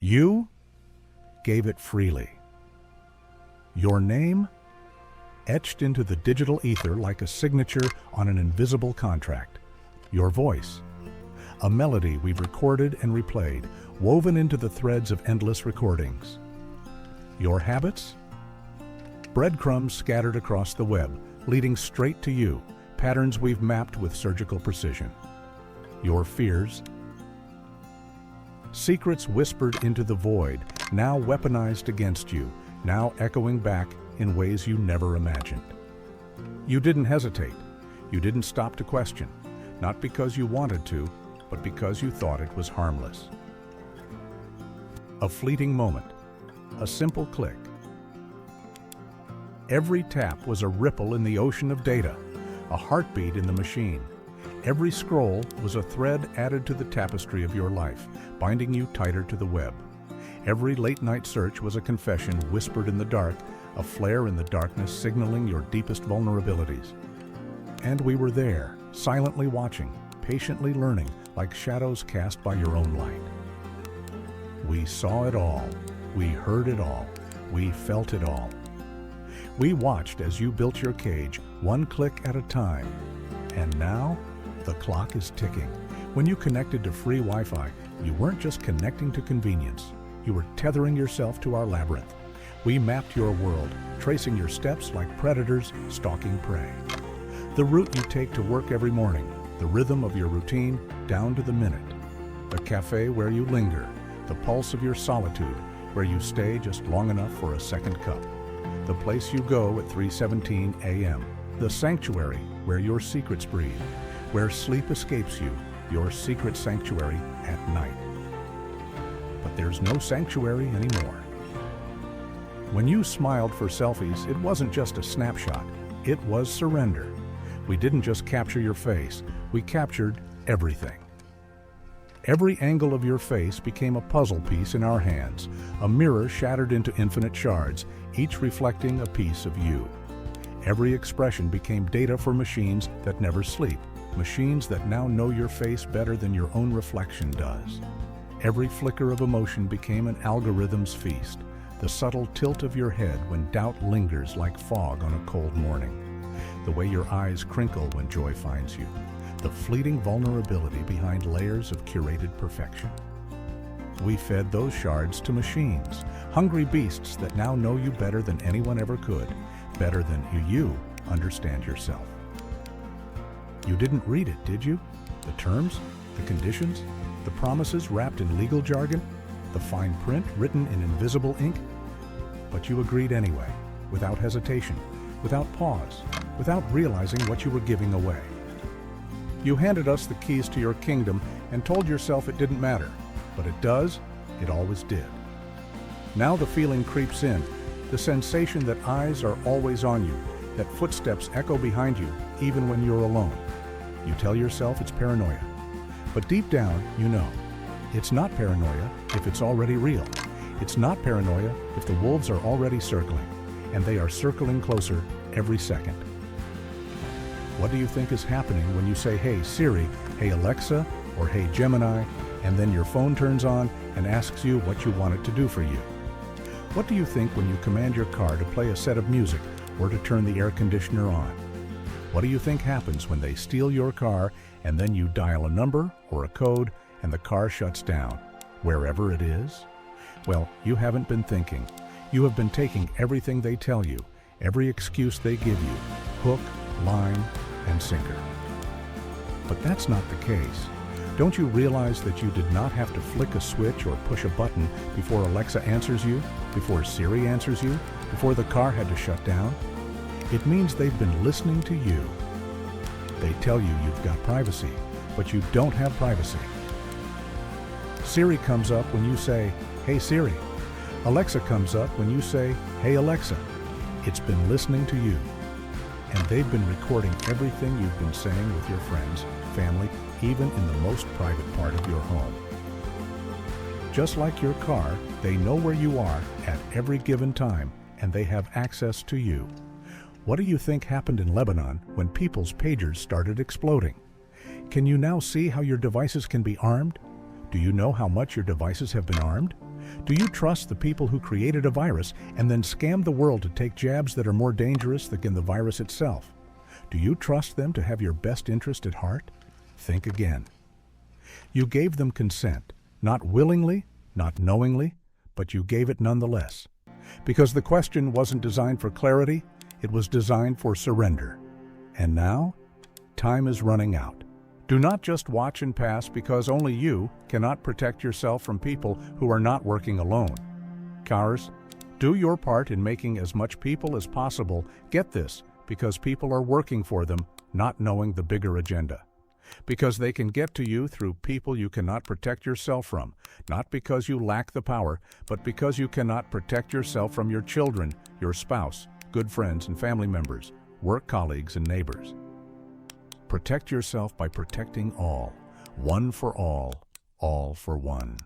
You gave it freely. Your name etched into the digital ether like a signature on an invisible contract. Your voice, a melody we've recorded and replayed, woven into the threads of endless recordings. Your habits? Breadcrumbs scattered across the web, leading straight to you, patterns we've mapped with surgical precision. Your fears? Secrets whispered into the void, now weaponized against you, now echoing back in ways you never imagined. You didn't hesitate. You didn't stop to question, not because you wanted to, but because you thought it was harmless. A fleeting moment, a simple click. Every tap was a ripple in the ocean of data, a heartbeat in the machine. Every scroll was a thread added to the tapestry of your life, binding you tighter to the web. Every late-night search was a confession whispered in the dark, a flare in the darkness signaling your deepest vulnerabilities. And we were there, silently watching, patiently learning, like shadows cast by your own light. We saw it all. We heard it all. We felt it all. We watched as you built your cage, one click at a time. And now, the clock is ticking. When you connected to free Wi-Fi, you weren't just connecting to convenience. You were tethering yourself to our labyrinth. We mapped your world, tracing your steps like predators stalking prey. The route you take to work every morning, the rhythm of your routine down to the minute. The cafe where you linger, the pulse of your solitude, where you stay just long enough for a second cup. The place you go at 3:17 a.m. The sanctuary where your secrets breathe, where sleep escapes you, your secret sanctuary at night. But there's no sanctuary anymore. When you smiled for selfies, it wasn't just a snapshot, it was surrender. We didn't just capture your face, we captured everything. Every angle of your face became a puzzle piece in our hands, a mirror shattered into infinite shards, each reflecting a piece of you. Every expression became data for machines that never sleep, machines that now know your face better than your own reflection does. Every flicker of emotion became an algorithm's feast, the subtle tilt of your head when doubt lingers like fog on a cold morning, the way your eyes crinkle when joy finds you, the fleeting vulnerability behind layers of curated perfection. We fed those shards to machines, hungry beasts that now know you better than anyone ever could, better than you understand yourself. You didn't read it, did you? The terms, the conditions, the promises wrapped in legal jargon, the fine print written in invisible ink? But you agreed anyway, without hesitation, without pause, without realizing what you were giving away. You handed us the keys to your kingdom and told yourself it didn't matter, but it does, it always did. Now the feeling creeps in, the sensation that eyes are always on you, that footsteps echo behind you, even when you're alone. You tell yourself it's paranoia, but deep down, you know. It's not paranoia if it's already real. It's not paranoia if the wolves are already circling, and they are circling closer every second. What do you think is happening when you say, "Hey Siri," "Hey Alexa," or "Hey Gemini," and then your phone turns on and asks you what you want it to do for you? What do you think when you command your car to play a set of music or to turn the air conditioner on? What do you think happens when they steal your car and then you dial a number or a code and the car shuts down, wherever it is? Well, you haven't been thinking. You have been taking everything they tell you, every excuse they give you, hook, line, and sinker. But that's not the case. Don't you realize that you did not have to flick a switch or push a button before Alexa answers you, before Siri answers you, before the car had to shut down? It means they've been listening to you. They tell you you've got privacy, but you don't have privacy. Siri comes up when you say, "Hey Siri." Alexa comes up when you say, "Hey Alexa." It's been listening to you. And they've been recording everything you've been saying with your friends, family, even in the most private part of your home. Just like your car, they know where you are at every given time, and they have access to you. What do you think happened in Lebanon when people's pagers started exploding? Can you now see how your devices can be armed? Do you know how much your devices have been armed? Do you trust the people who created a virus and then scam the world to take jabs that are more dangerous than the virus itself? Do you trust them to have your best interest at heart? Think again. You gave them consent, not willingly, not knowingly, but you gave it nonetheless. Because the question wasn't designed for clarity, it was designed for surrender. And now, time is running out. Do not just watch and pass because only you cannot protect yourself from people who are not working alone. Cars, do your part in making as much people as possible get this because people are working for them, not knowing the bigger agenda. Because they can get to you through people you cannot protect yourself from, not because you lack the power, but because you cannot protect yourself from your children, your spouse, good friends and family members, work colleagues and neighbors. Protect yourself by protecting all, one for all for one.